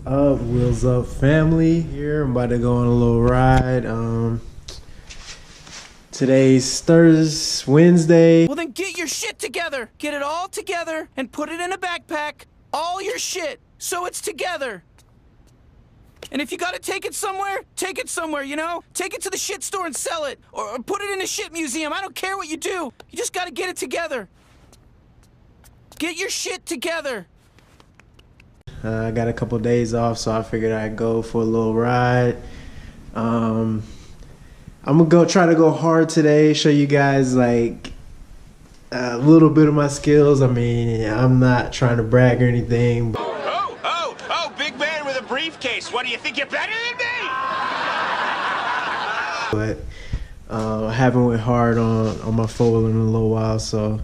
Wheels up family here. I'm about to go on a little ride. Today's Thursday, Wednesday. Well, then get your shit together. Get it all together and put it in a backpack. All your shit, so it's together. And if you gotta take it somewhere, you know? Take it to the shit store and sell it. Or put it in a shit museum. I don't care what you do. You just gotta get it together. Get your shit together. I got a couple days off, so I figured I'd go for a little ride. I'm gonna try to go hard today, show you guys like a little bit of my skills. I mean, I'm not trying to brag or anything. Oh, big man with a briefcase. What do you think, you're better than me? But I haven't went hard on my fold in a little while, so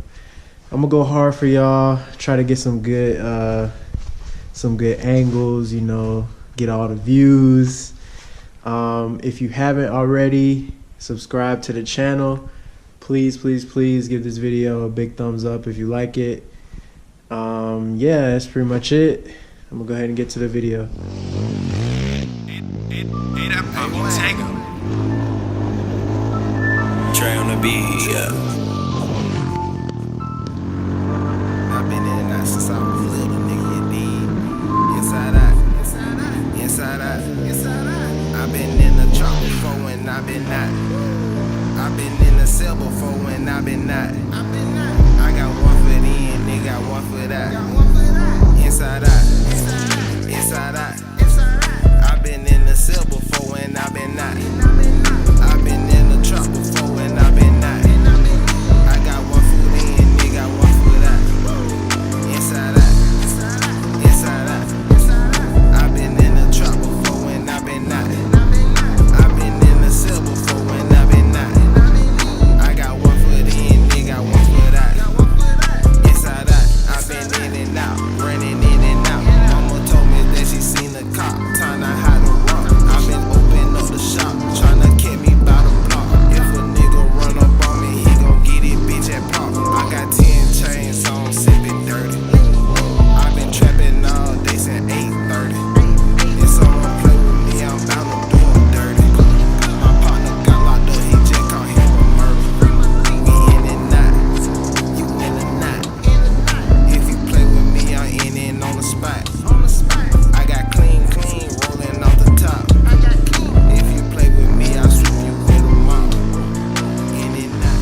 I'm gonna go hard for y'all. Try to get some good angles, you know, get all the views. If you haven't already, subscribe to the channel. Please give this video a big thumbs up if you like it. Yeah, that's pretty much it. I'm gonna go ahead and get to the video. Hey, that puppy Tango. Trey on the beat, yeah. I've been in and out since I was little, nigga, you dig? Inside out. I've been in the truck before and I've been not. I've been in the cell before and I've been not. I got one for in, nigga, got one for that. Inside out. I've been in the cell before and I've been not. I've been in the truck before and I've been not. I got one foot in, nigga, got one for that. Inside out. I've been in the truck before and I've been not. I've been in the cell before and I've been not. I got one foot in, nigga, got one for that. Inside out. I've been in and out, running in and out. Mama told me that she seen the cop, trying to hide the rock. I've been open up the shop, trying to catch me by the block. If a nigga run up on me, he gon' get it, bitch, at pop. I got 10 chains, so I'm sipping dirty. I've been trapping all day since 8:30. If someone play with me, I'm bound to do him dirty. My partner got locked up, he just caught him for murder. We in and out, you in and out. If you play with me, I'm in and on the spot. I got clean, rolling off the top. If you play with me, I sweep you with a mop. In and out.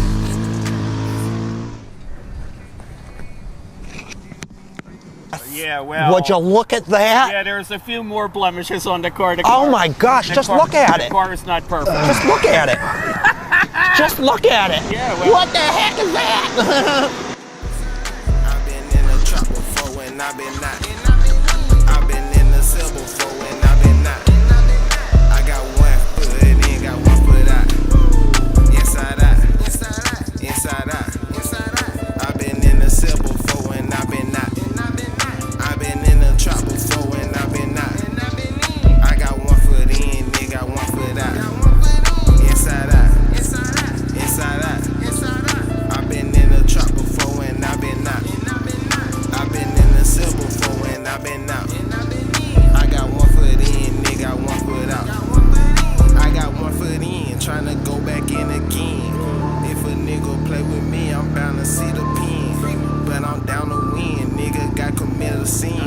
Yeah, well. Would you look at that? Yeah, there's a few more blemishes on the car. Oh my gosh, just look at it. The car is not perfect. Just look at it. Just look at it. Yeah, well. What the heck is that? I've been in the truck before and I've been not. I've been in the cell before and I've been not. I got one foot in, got one foot out. Inside out. I've been in the cell before and I've been not. I've been in the truck before and I've been not. I got one foot in, nigga, got one foot out. Inside out. I've been in the truck before and I've been not. I've been in the cell before and I've been out. I got one foot in, nigga, got one foot out. I got one foot in, tryna go back in again. If a nigga play with me, I'm bound to see the pin. But I'm down to win, nigga, got committed a sin.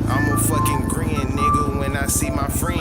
I'm a fucking grin, nigga, when I see my friend.